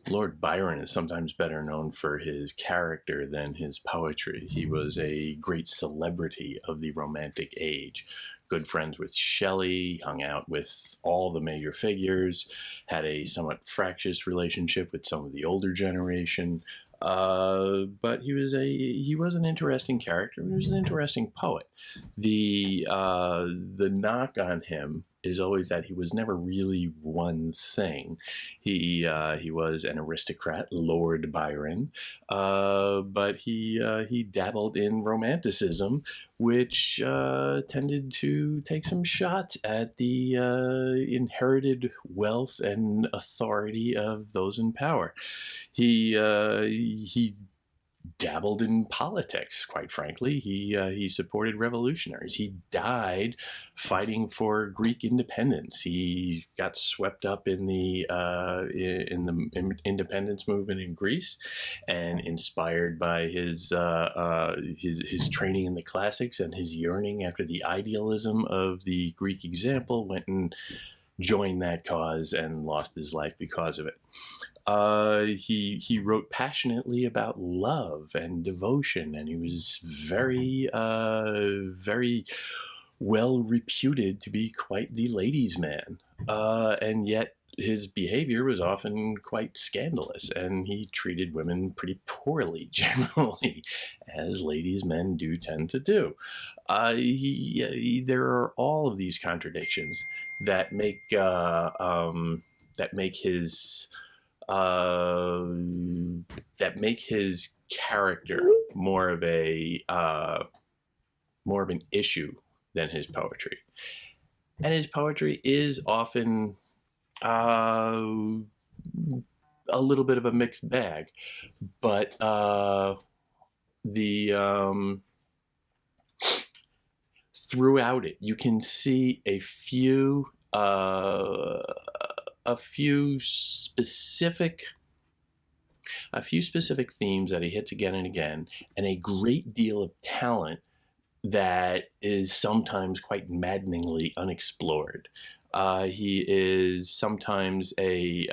Lord Byron is sometimes better known for his character than his poetry. He was a great celebrity of the Romantic age. Good friends with Shelley, hung out with all the major figures, had a somewhat fractious relationship with some of the older generation. But he was an interesting character. He was an interesting poet. The knock on him is always that he was never really one thing. He was an aristocrat, Lord Byron, but he dabbled in Romanticism, which tended to take some shots at the inherited wealth and authority of those in power. He dabbled in politics. Quite frankly, he supported revolutionaries. He died fighting for Greek independence. He got swept up in the independence movement in Greece, and inspired by his training in the classics and his yearning after the idealism of the Greek example, went and joined that cause and lost his life because of it. He wrote passionately about love and devotion, and he was very well reputed to be quite the ladies' man. And yet his behavior was often quite scandalous, and he treated women pretty poorly generally, as ladies' men do tend to do. There are all of these contradictions that make his uh, character more of an issue than his poetry. And his poetry is often uh, a little bit of a mixed bag, but the throughout it, you can see a few specific themes that he hits again and again, and a great deal of talent that is sometimes quite maddeningly unexplored. He is sometimes an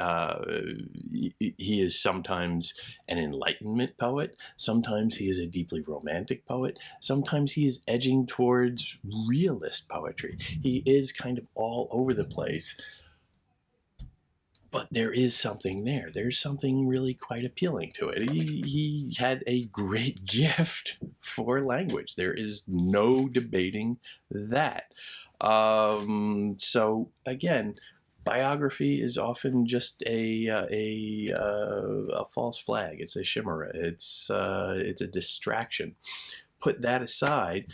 Enlightenment poet. Sometimes he is a deeply romantic poet. Sometimes he is edging towards realist poetry. He is kind of all over the place. But there is something there. There's something really quite appealing to it. He had a great gift for language. There is no debating that. So again, biography is often just a false flag. It's a chimera. It's a distraction. Put that aside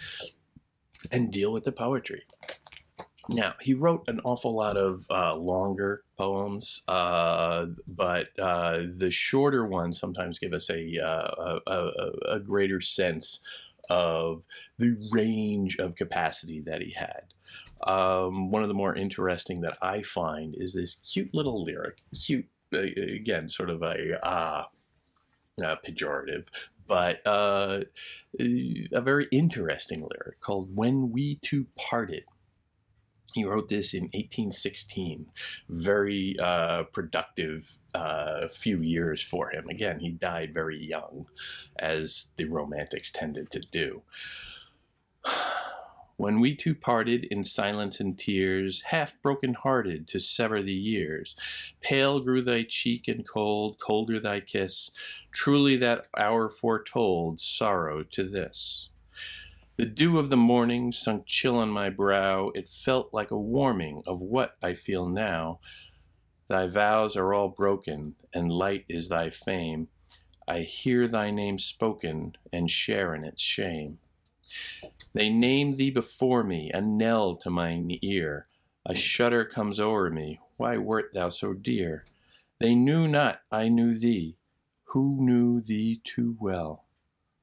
and deal with the poetry. Now, he wrote an awful lot of longer poems, but the shorter ones sometimes give us a greater sense of the range of capacity that he had. One of the more interesting that I find is this cute little lyric. Cute, again, sort of a pejorative, but a very interesting lyric called "When We Two Parted." He wrote this in 1816. Very productive few years for him. Again, he died very young, as the Romantics tended to do. When we two parted in silence and tears, half broken-hearted to sever the years, pale grew thy cheek and cold, colder thy kiss. Truly that hour foretold sorrow to this. The dew of the morning sunk chill on my brow. It felt like a warming of what I feel now. Thy vows are all broken, and light is thy fame. I hear thy name spoken, and share in its shame. They name thee before me, a knell to mine ear. A shudder comes o'er me. Why wert thou so dear? They knew not I knew thee. Who knew thee too well?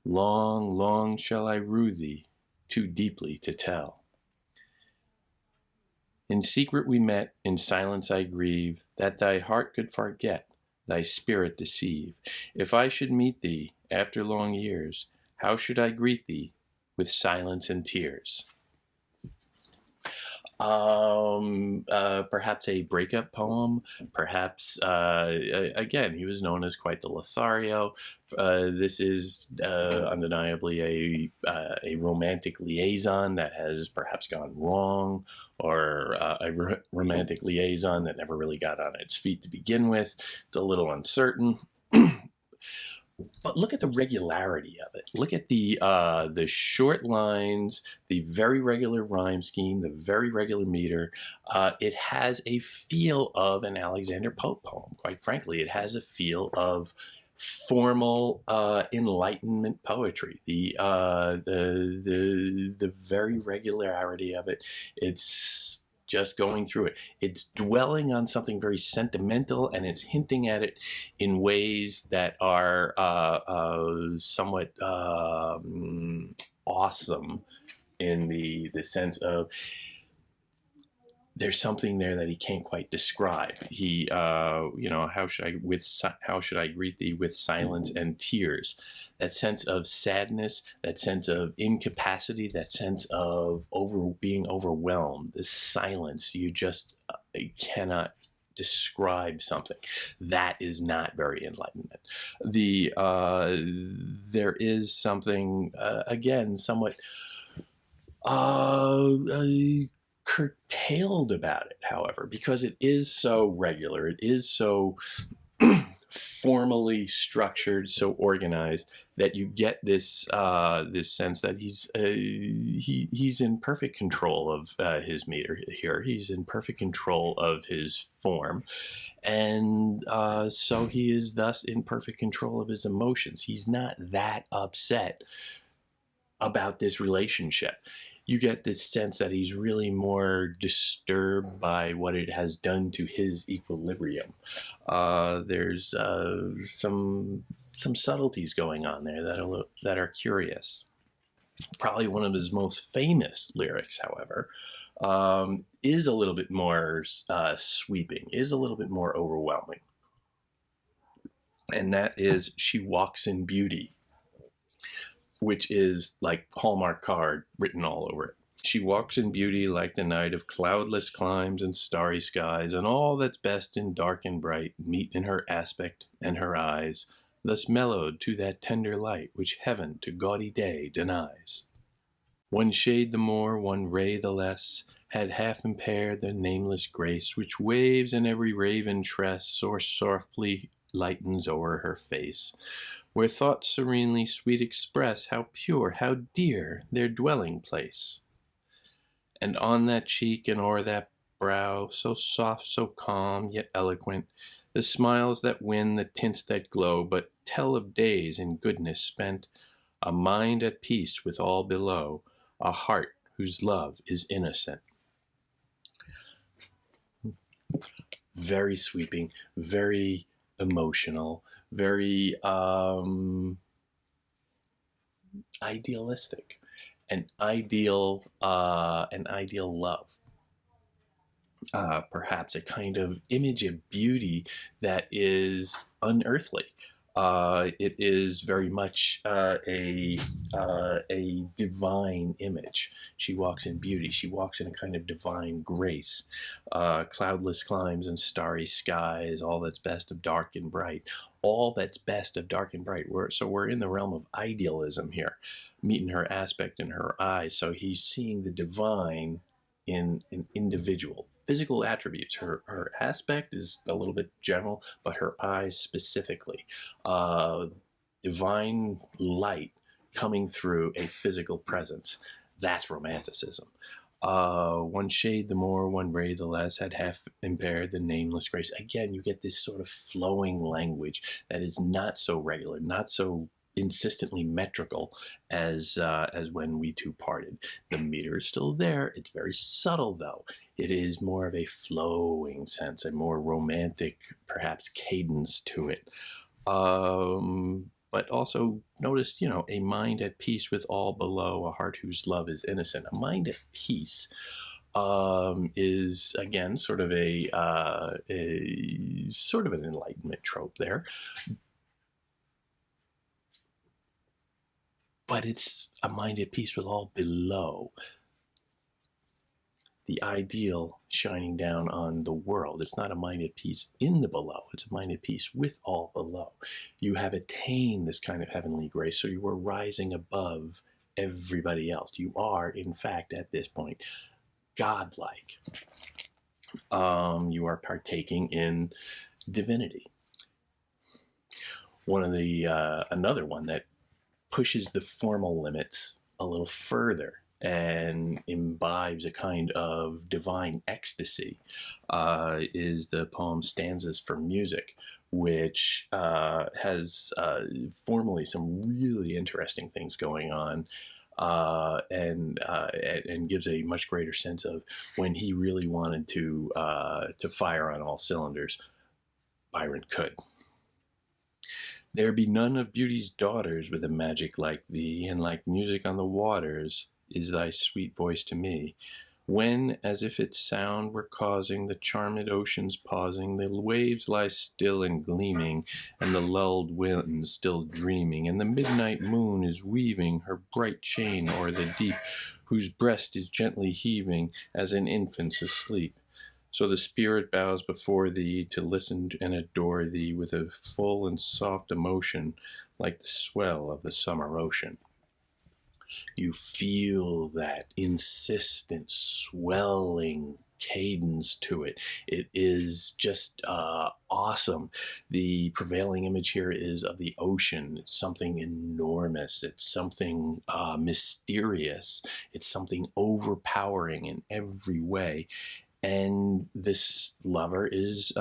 Long, long shall I rue thee, too deeply to tell. In secret we met, in silence I grieve, that thy heart could forget, thy spirit deceive. If I should meet thee, after long years, how should I greet thee? With silence and tears. Perhaps a breakup poem. Perhaps, again, he was known as quite the Lothario. This is undeniably a romantic liaison that has perhaps gone wrong, or romantic liaison that never really got on its feet to begin with. It's a little uncertain. But look at the regularity of it. Look at the short lines, the very regular rhyme scheme, the very regular meter. It has a feel of an Alexander Pope poem. Quite frankly, it has a feel of formal Enlightenment poetry. The very regularity of it. It's just going through it. It's dwelling on something very sentimental, and it's hinting at it in ways that are somewhat awesome, in the sense of there's something there that he can't quite describe. He, how should I greet thee with silence and tears? That sense of sadness, that sense of incapacity, that sense of being overwhelmed. This silence, you just cannot describe something that is not very Enlightenment. There is something again somewhat curtailed about it, however, because it is so regular, it is so formally structured, so organized, that you get this this sense that he's in perfect control of his meter here. He's in perfect control of his form, and so he is thus in perfect control of his emotions. He's not that upset about this relationship. You get this sense that he's really more disturbed by what it has done to his equilibrium. There's some subtleties going on there that are curious. Probably one of his most famous lyrics, however, is a little bit more sweeping, is a little bit more overwhelming. And that is "She Walks in Beauty," which is like Hallmark card written all over it. She walks in beauty like the night of cloudless climes and starry skies, and all that's best in dark and bright meet in her aspect and her eyes, thus mellowed to that tender light which heaven to gaudy day denies. One shade the more, one ray the less, had half impaired the nameless grace which waves in every raven tress, or softly lightens o'er her face, where thoughts serenely sweet express how pure, how dear their dwelling place. And on that cheek and o'er that brow, so soft, so calm, yet eloquent, the smiles that win, the tints that glow, but tell of days in goodness spent, a mind at peace with all below, a heart whose love is innocent. Very sweeping, very emotional, very idealistic, an ideal love. Perhaps a kind of image of beauty that is unearthly. It is very much a divine image. She walks in beauty. She walks in a kind of divine grace. Cloudless climes and starry skies, all that's best of dark and bright. All that's best of dark and bright. We're in the realm of idealism here, meeting her aspect in her eyes. So he's seeing the divine in an individual. Physical attributes. Her aspect is a little bit general, but her eyes specifically. Divine light coming through a physical presence. That's Romanticism. One shade the more, one ray the less, had half impaired the nameless grace. Again, you get this sort of flowing language that is not so regular, not so insistently metrical as when we two parted. The meter is still there. It's very subtle, though. It is more of a flowing sense, a more romantic, perhaps, cadence to it. But also notice, a mind at peace with all below, a heart whose love is innocent. A mind at peace is again sort of a sort of an Enlightenment trope there. But it's a mind at peace with all below. the ideal shining down on the world. It's not a minded peace in the below, it's a minded peace with all below. You have attained this kind of heavenly grace, so you are rising above everybody else. You are, in fact, at this point, godlike. You are partaking in divinity. Another one that pushes the formal limits a little further and imbibes a kind of divine ecstasy is the poem Stanzas for Music, which has formally some really interesting things going on. And gives a much greater sense of when he really wanted to fire on all cylinders, Byron could. There be none of beauty's daughters with a magic like thee, and like music on the waters is thy sweet voice to me. When, as if its sound were causing the charmed oceans pausing, the waves lie still and gleaming, and the lulled wind still dreaming, and the midnight moon is weaving her bright chain o'er the deep, whose breast is gently heaving as an infant's asleep. So the spirit bows before thee to listen and adore thee with a full and soft emotion, like the swell of the summer ocean. You feel that insistent, swelling cadence to it. It is just awesome. The prevailing image here is of the ocean. It's something enormous. It's something mysterious. It's something overpowering in every way. And this lover is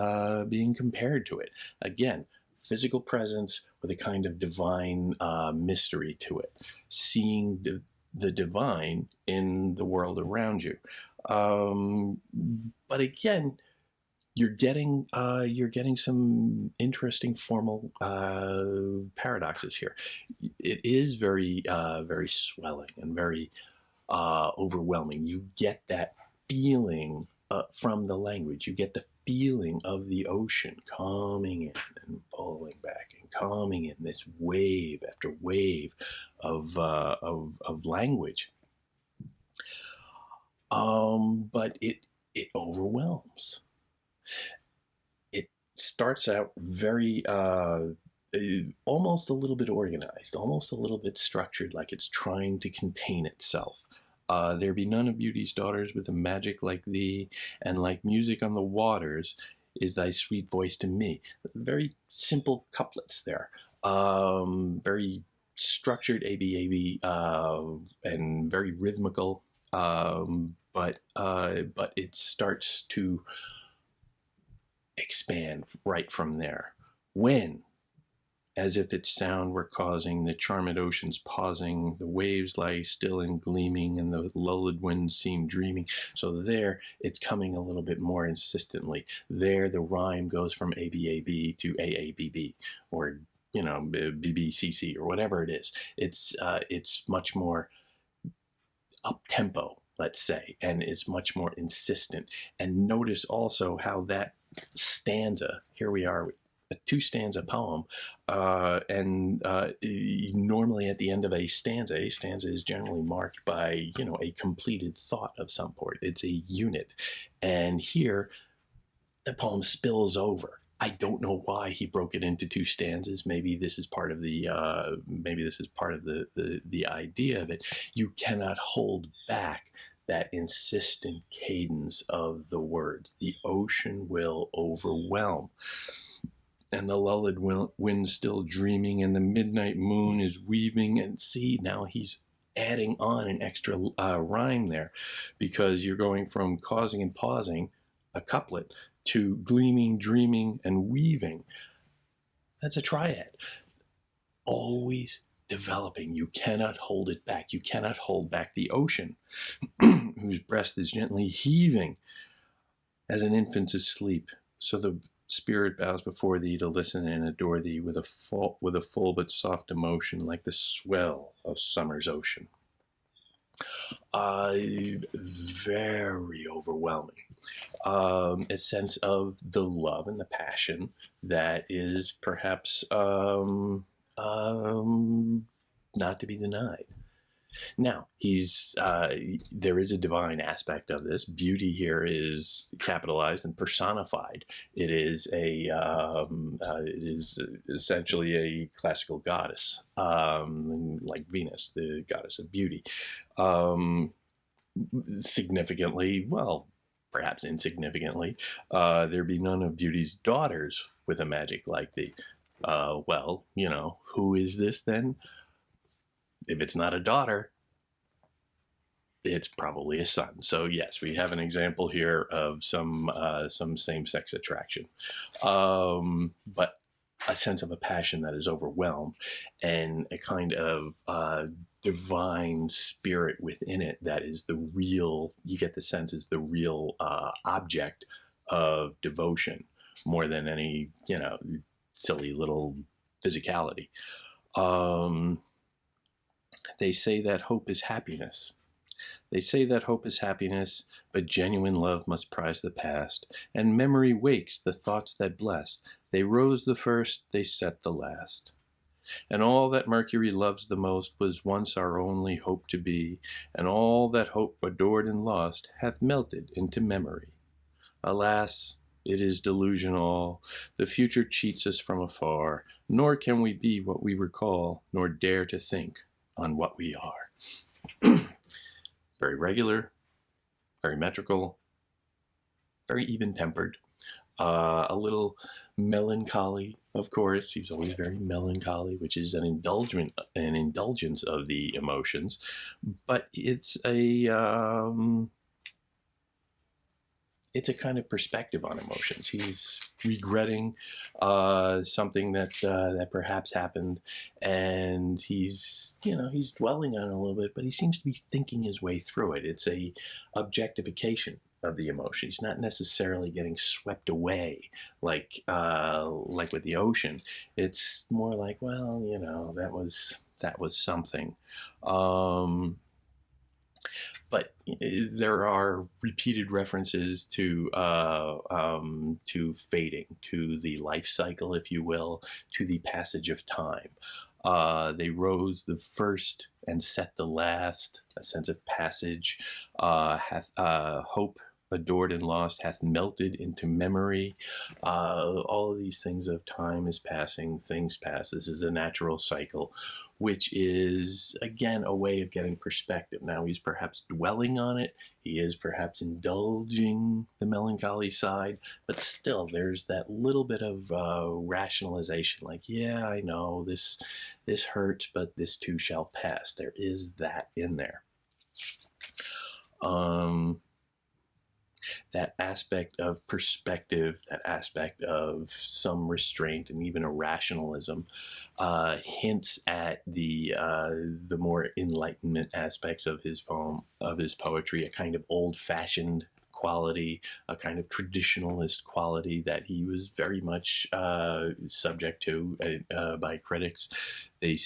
being compared to it. Again, physical presence with a kind of divine mystery to it. Seeing the divine in the world around you. But again, you're getting some interesting formal paradoxes here. It is very swelling and very overwhelming. You get that feeling from the language. You get the feeling of the ocean coming in and pulling back and coming in, this wave after wave of language. But it overwhelms. It starts out very almost a little bit organized, almost a little bit structured, like it's trying to contain itself. There be none of beauty's daughters with a magic like thee, and like music on the waters is thy sweet voice to me. Very simple couplets there. Very structured ABAB and very rhythmical, but it starts to expand right from there. When, as if its sound were causing the charmed oceans pausing, the waves lie still and gleaming, and the lulled winds seem dreaming. So there, it's coming a little bit more insistently. There, the rhyme goes from ABAB to AABB, or BBCC, or whatever it is. It's much more up tempo, let's say, and is much more insistent. And notice also how that stanza, here we are, a two-stanza poem, and normally at the end of a stanza is generally marked by a completed thought of some sort. It's a unit, and here the poem spills over. I don't know why he broke it into two stanzas. Maybe this is part of the idea of it. You cannot hold back that insistent cadence of the words. The ocean will overwhelm. And the lulled wind still dreaming, and the midnight moon is weaving. And see, now he's adding on an extra rhyme there, because you're going from causing and pausing, a couplet, to gleaming, dreaming, and weaving. That's a triad. Always developing. You cannot hold it back. You cannot hold back the ocean, whose breast is gently heaving as an infant's asleep. So the spirit bows before thee to listen and adore thee with a full but soft emotion, like the swell of summer's ocean. Very overwhelming. A sense of the love and the passion that is perhaps not to be denied. Now, there is a divine aspect of this. Beauty here is capitalized and personified. It is essentially a classical goddess, like Venus, the goddess of beauty. Significantly, well, perhaps insignificantly, there be none of beauty's daughters with a magic like thee. Well, who is this then? If it's not a daughter, it's probably a son. So yes, we have an example here of some same-sex attraction, but a sense of a passion that is overwhelmed, and a kind of divine spirit within it that is the real. You get the sense is the real object of devotion, more than any silly little physicality. They say that hope is happiness. They say that hope is happiness, but genuine love must prize the past, and memory wakes the thoughts that bless. They rose the first, they set the last. And all that Mercury loves the most was once our only hope to be, and all that hope adored and lost hath melted into memory. Alas, it is delusion all. The future cheats us from afar, nor can we be what we recall, nor dare to think on what we are. Very regular, very metrical, very even-tempered. A little melancholy, of course. He's always very melancholy, which is an indulgence of the emotions. But it's a kind of perspective on emotions. He's regretting something that perhaps happened, and he's dwelling on it a little bit, but he seems to be thinking his way through it. It's a objectification of the emotion. He's not necessarily getting swept away like with the ocean. It's more like, well, that was something. But there are repeated references to fading, to the life cycle, if you will, to the passage of time. They rose the first and set the last. A sense of passage. Hath hope adored and lost hath melted into memory. All of these things of time is passing, things pass. This is a natural cycle, which is, again, a way of getting perspective. Now, he's perhaps dwelling on it. He is perhaps indulging the melancholy side, but still, there's that little bit of rationalization. Like, yeah, I know this hurts, but this too shall pass. There is that in there. That aspect of perspective, that aspect of some restraint and even a rationalism, hints at the more enlightenment aspects of his poetry, a kind of old-fashioned quality, a kind of traditionalist quality that he was very much subject to by critics. They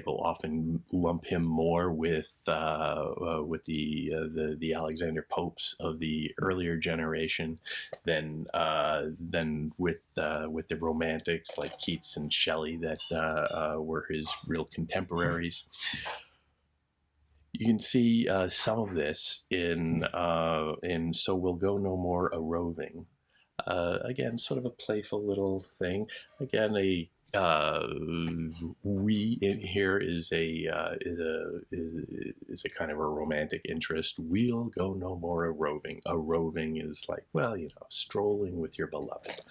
will often lump him more with the Alexander Popes of the earlier generation than with the Romantics like Keats and Shelley that were his real contemporaries. You can see some of this in "So We'll Go No More a Roving." Again, sort of a playful little thing. Again, we in here is a kind of a romantic interest. We'll go no more a roving. A roving is like, well, strolling with your beloved.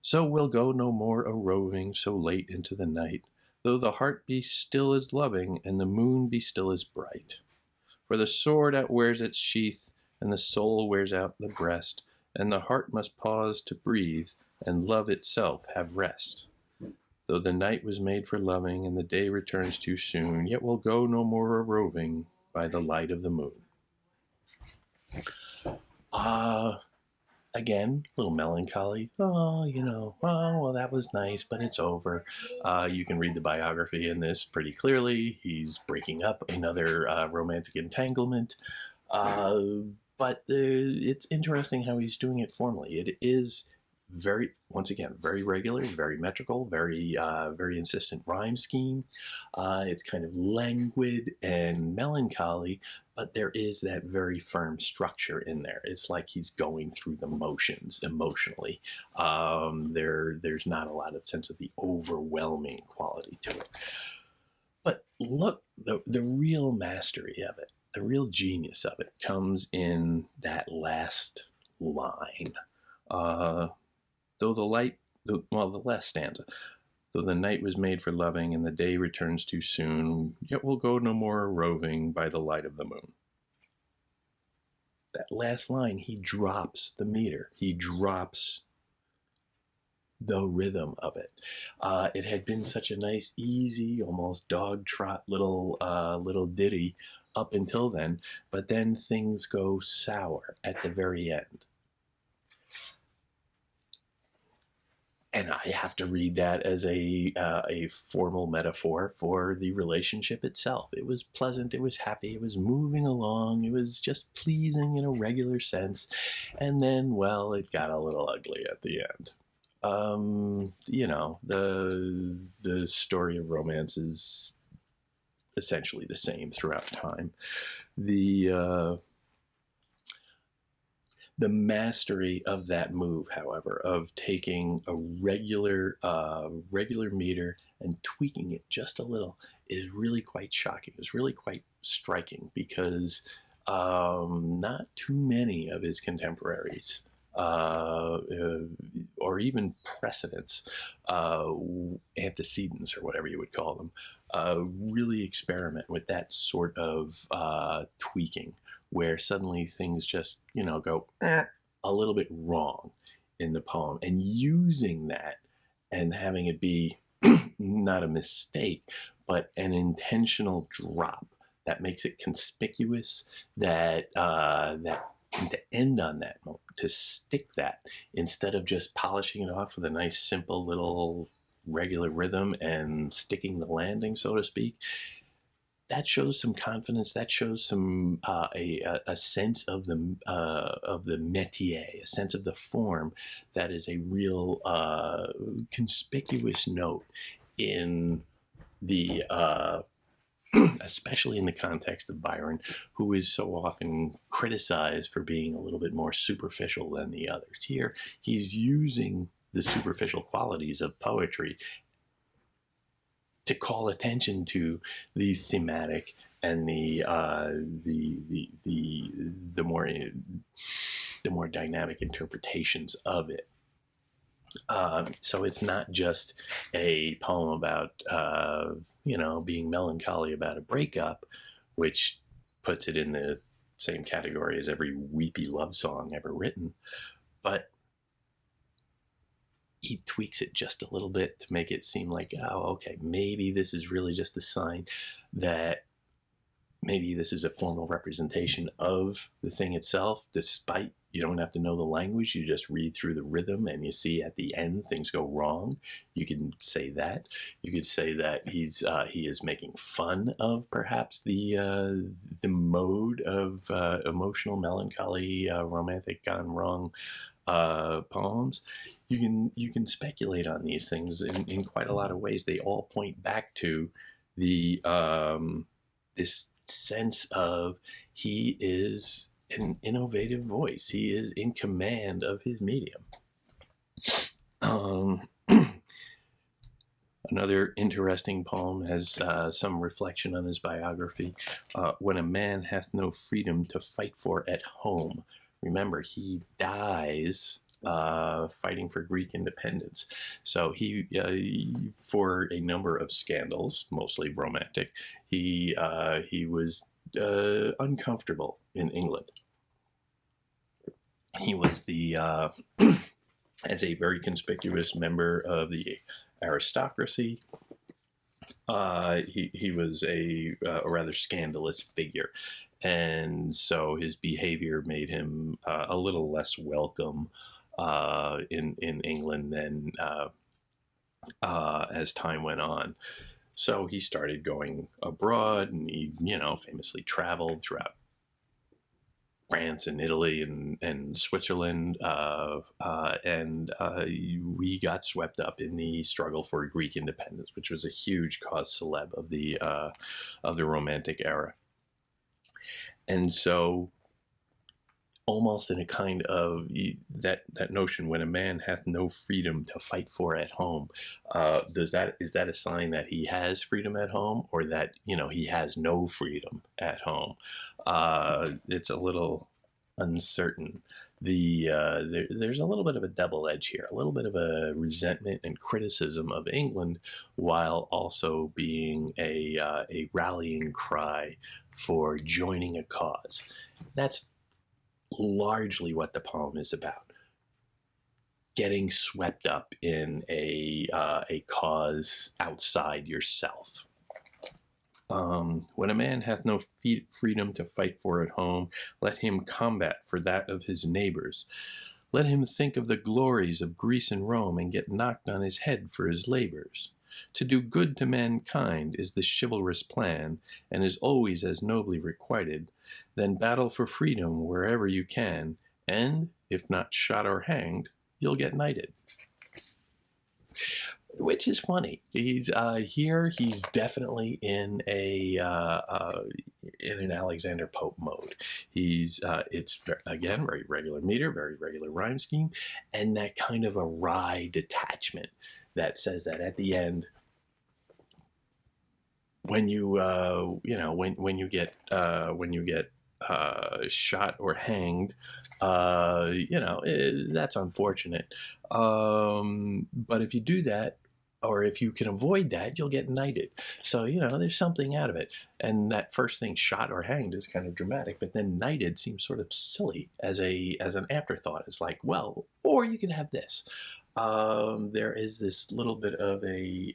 So we'll go no more a roving so late into the night, though the heart be still as loving and the moon be still as bright. For the sword outwears its sheath, and the soul wears out the breast, and the heart must pause to breathe, and love itself have rest. Though the night was made for loving, and the day returns too soon, yet we'll go no more a roving by the light of the moon. Again, a little melancholy. Oh, well, that was nice, but it's over. You can read the biography in this pretty clearly. He's breaking up another romantic entanglement. But it's interesting how he's doing it formally. It is once again, very regular, very metrical, very insistent rhyme scheme. It's kind of languid and melancholy, but there is that very firm structure in there. It's like he's going through the motions emotionally. There's not a lot of sense of the overwhelming quality to it. But look, the real mastery of it, the real genius of it, comes in that last line. Though the light, the last stanza. Though the night was made for loving and the day returns too soon, yet we'll go no more roving by the light of the moon. That last line, he drops the meter. He drops the rhythm of it. It had been such a nice, easy, almost dog trot little ditty up until then, but then things go sour at the very end. And I have to read that as a formal metaphor for the relationship itself. It was pleasant, it was happy, it was moving along, it was just pleasing in a regular sense. And then, well, it got a little ugly at the end. The story of romance is essentially the same throughout time. The mastery of that move, however, of taking a regular meter and tweaking it just a little, is really quite shocking. It's really quite striking because not too many of his contemporaries or even precedents, antecedents, or whatever you would call them, really experiment with that sort of tweaking, where suddenly things just, go a little bit wrong in the poem, and using that and having it be not a mistake, but an intentional drop that makes it conspicuous, that to end on that note, to stick that, instead of just polishing it off with a nice, simple little regular rhythm and sticking the landing, so to speak. That shows some confidence. That shows some a sense of the métier, a sense of the form. That is a real conspicuous note in the especially in the context of Byron, who is so often criticized for being a little bit more superficial than the others. Here, he's using the superficial qualities of poetry to call attention to the thematic and the more dynamic interpretations of it. So it's not just a poem about being melancholy about a breakup, which puts it in the same category as every weepy love song ever written, but he tweaks it just a little bit to make it seem like, oh, okay, maybe this is really just a sign that maybe this is a formal representation of the thing itself, despite you don't have to know the language. You just read through the rhythm and you see at the end things go wrong. You can say that. You could say that he is making fun of perhaps the mode of emotional melancholy, romantic gone wrong poems. You can speculate on these things in quite a lot of ways. They all point back to the this sense of he is an innovative voice. He is in command of his medium. Another interesting poem has some reflection on his biography. When a man hath no freedom to fight for at home. Remember, he dies fighting for Greek independence. So he, for a number of scandals, mostly romantic, he was uncomfortable in England. He was as a very conspicuous member of the aristocracy. He was a rather scandalous figure, and so his behavior made him a little less welcome in England than as time went on. So he started going abroad, and he, famously traveled throughout France and Italy and Switzerland, and we got swept up in the struggle for Greek independence, which was a huge cause célèbre of the Romantic era. And so, almost in a kind of that notion, when a man hath no freedom to fight for at home, is that a sign that he has freedom at home, or that he has no freedom at home? It's a little uncertain. There's a little bit of a double edge here, a little bit of a resentment and criticism of England, while also being a rallying cry for joining a cause. That's largely what the poem is about: getting swept up in a cause outside yourself. When a man hath no freedom to fight for at home, let him combat for that of his neighbors. Let him think of the glories of Greece and Rome, and get knocked on his head for his labors. To do good to mankind is the chivalrous plan, and is always as nobly requited. Then battle for freedom wherever you can, and, if not shot or hanged, you'll get knighted. Which is funny. He's here. He's definitely in an Alexander Pope mode. It's again very regular meter, very regular rhyme scheme, and that kind of a wry detachment that says that at the end, when you when you get shot or hanged, that's unfortunate. But if you do that, or if you can avoid that, you'll get knighted. So, there's something out of it. And that first thing, shot or hanged, is kind of dramatic, but then knighted seems sort of silly as an afterthought. It's like, well, or you can have this. There is this little bit of a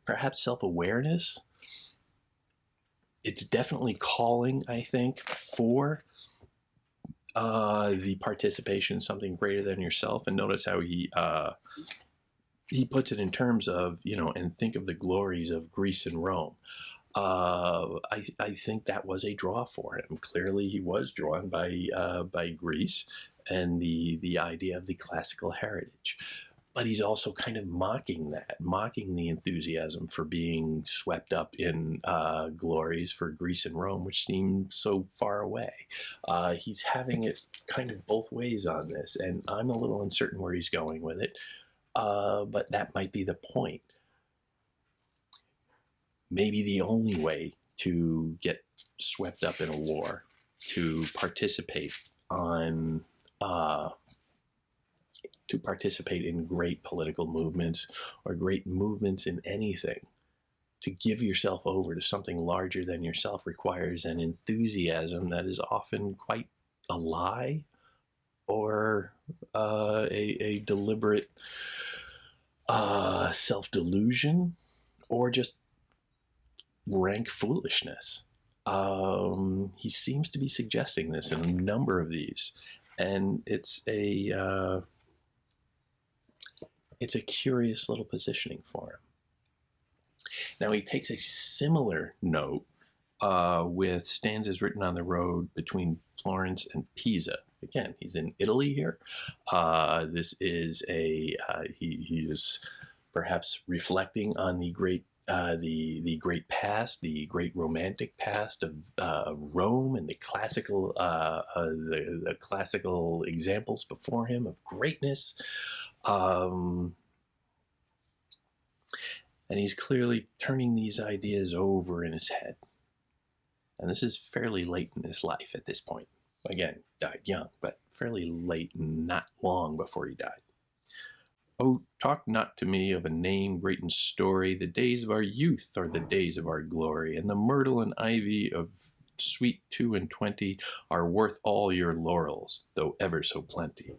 perhaps self-awareness. It's definitely calling, I think, for the participation in something greater than yourself. And notice how he puts it in terms of, and think of the glories of Greece and Rome. I think that was a draw for him. Clearly, he was drawn by Greece and the idea of the classical heritage. But he's also kind of mocking the enthusiasm for being swept up in glories for Greece and Rome, which seem so far away. He's having it kind of both ways on this, and I'm a little uncertain where he's going with it. But that might be the point. Maybe the only way to get swept up in a war, to participate in great political movements, or great movements in anything, to give yourself over to something larger than yourself, requires an enthusiasm that is often quite a lie, or a deliberate self-delusion, or just rank foolishness. He seems to be suggesting this in a number of these, and it's a curious little positioning for him. Now he takes a similar note with stanzas written on the road between Florence and Pisa. Again, he's in Italy here. This is he is perhaps reflecting on the great past, the great romantic past of Rome, and the classical examples before him of greatness. And he's clearly turning these ideas over in his head. And this is fairly late in his life at this point. Again, died young, but fairly late, not long before he died. Oh, talk not to me of a name great in story. The days of our youth are the days of our glory, and the myrtle and ivy of sweet 22 are worth all your laurels, though ever so plenty.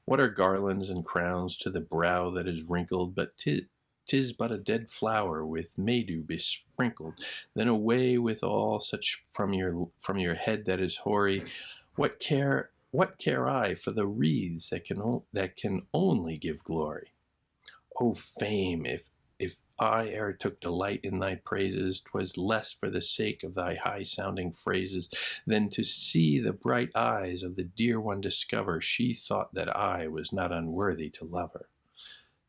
What are garlands and crowns to the brow that is wrinkled? But 'tis but a dead flower with maydew besprinkled. Then away with all such from your head that is hoary. What care I for the wreaths that can only give glory? O fame, if I e'er took delight in thy praises, 'twas less for the sake of thy high-sounding phrases than to see the bright eyes of the dear one discover she thought that I was not unworthy to love her.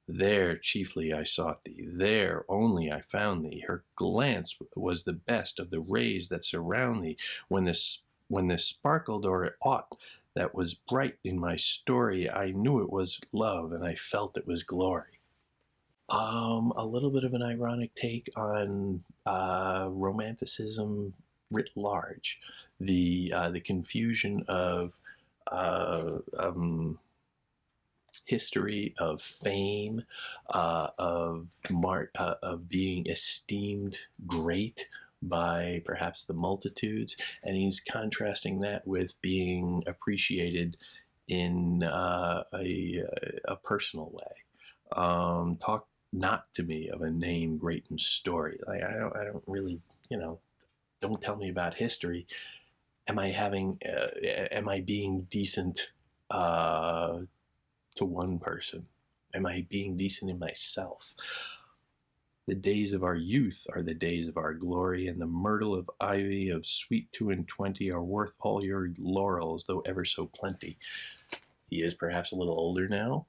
There chiefly I sought thee, there only I found thee. Her glance was the best of the rays that surround thee. When this sparkled or aught that was bright in my story, I knew it was love, and I felt it was glory. A little bit of an ironic take on Romanticism writ large, the confusion of uh, um, history, of fame, of being esteemed great by perhaps the multitudes, and he's contrasting that with being appreciated in a personal way. Talk not to me of a name great in story. Like I don't really, don't tell me about history. Am I being decent uh, to one person? Am I being decent in myself? The days of our youth are the days of our glory, and the myrtle of ivy of sweet 22 are worth all your laurels, though ever so plenty. He is perhaps a little older now,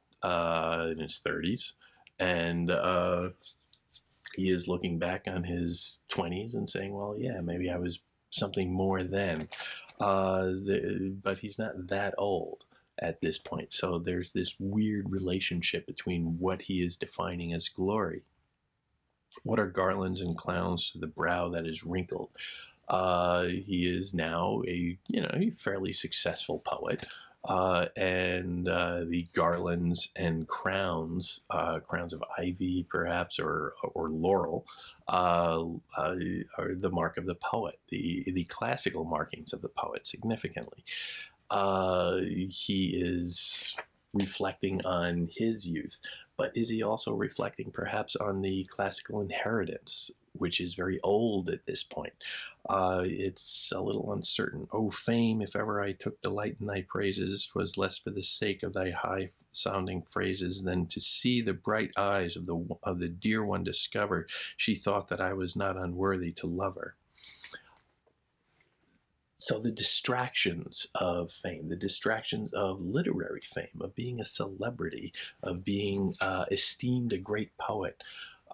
in his 30s, and he is looking back on his 20s and saying, well, yeah, maybe I was something more then. But he's not that old at this point. So there's this weird relationship between what he is defining as glory. What are garlands and crowns to the brow that is wrinkled? He is now a fairly successful poet, and the garlands and crowns, crowns of ivy perhaps, or laurel, are the mark of the poet, the classical markings of the poet significantly. He is reflecting on his youth, but is he also reflecting perhaps on the classical inheritance, which is very old at this point? It's a little uncertain. O fame, if ever I took delight in thy praises, 'twas less for the sake of thy high-sounding phrases than to see the bright eyes of the dear one discover she thought that I was not unworthy to love her. So the distractions of fame, the distractions of literary fame, of being a celebrity, of being esteemed a great poet,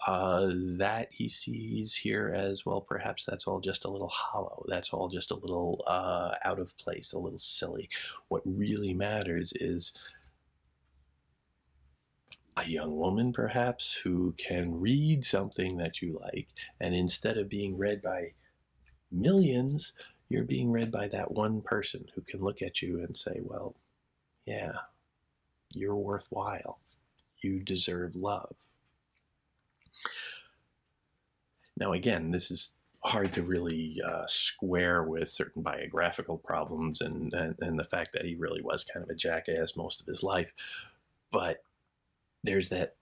that he sees here as, well, perhaps that's all just a little hollow. That's all just a little out of place, a little silly. What really matters is a young woman, perhaps, who can read something that you like, and instead of being read by millions, you're being read by that one person who can look at you and say, well, yeah, you're worthwhile. You deserve love. Now, again, this is hard to really square with certain biographical problems and the fact that he really was kind of a jackass most of his life. But there's that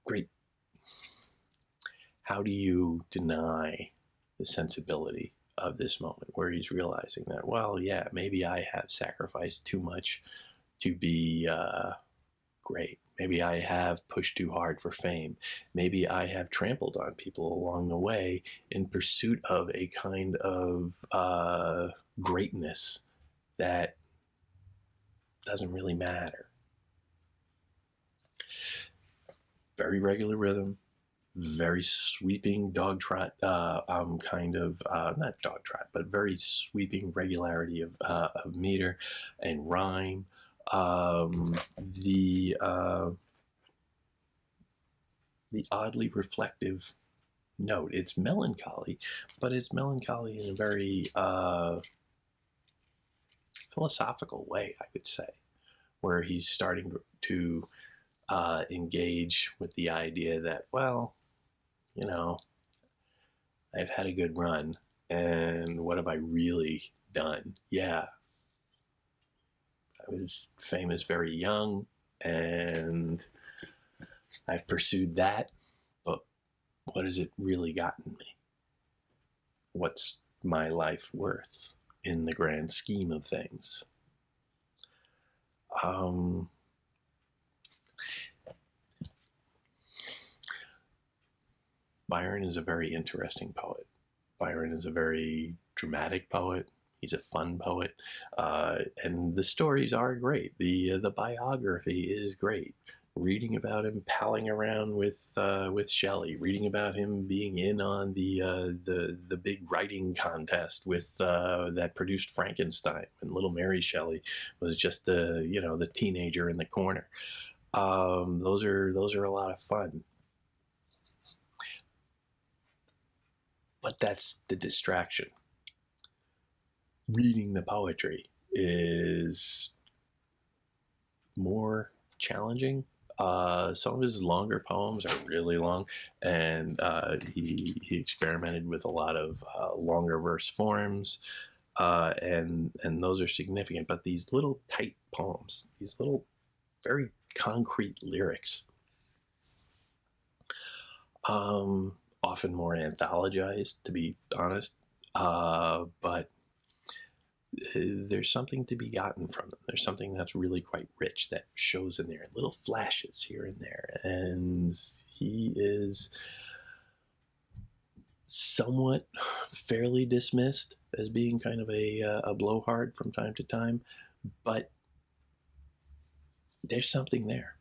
great, how do you deny the sensibility of this moment where he's realizing that, well, yeah, maybe I have sacrificed too much to be great. Maybe I have pushed too hard for fame. Maybe I have trampled on people along the way in pursuit of a kind of greatness that doesn't really matter. Very regular rhythm, very sweeping dog trot kind of not dog trot, but very sweeping regularity of meter and rhyme. The oddly reflective note. It's melancholy, but it's melancholy in a very philosophical way, I could say, where he's starting to engage with the idea that, well, I've had a good run, and what have I really done? Yeah, I was famous very young, and I've pursued that, but what has it really gotten me? What's my life worth in the grand scheme of things? Byron is a very interesting poet. Byron is a very dramatic poet. He's a fun poet, and the stories are great. The biography is great. Reading about him palling around with Shelley, reading about him being in on the big writing contest with that produced Frankenstein, when little Mary Shelley was just the teenager in the corner. Those are a lot of fun. But that's the distraction. Reading the poetry is more challenging. Some of his longer poems are really long, and he experimented with a lot of longer verse forms, and those are significant. But these little tight poems, these little very concrete lyrics, often more anthologized, to be honest, but there's something to be gotten from them. There's something that's really quite rich that shows in there, little flashes here and there. And he is somewhat fairly dismissed as being kind of a blowhard from time to time, but there's something there.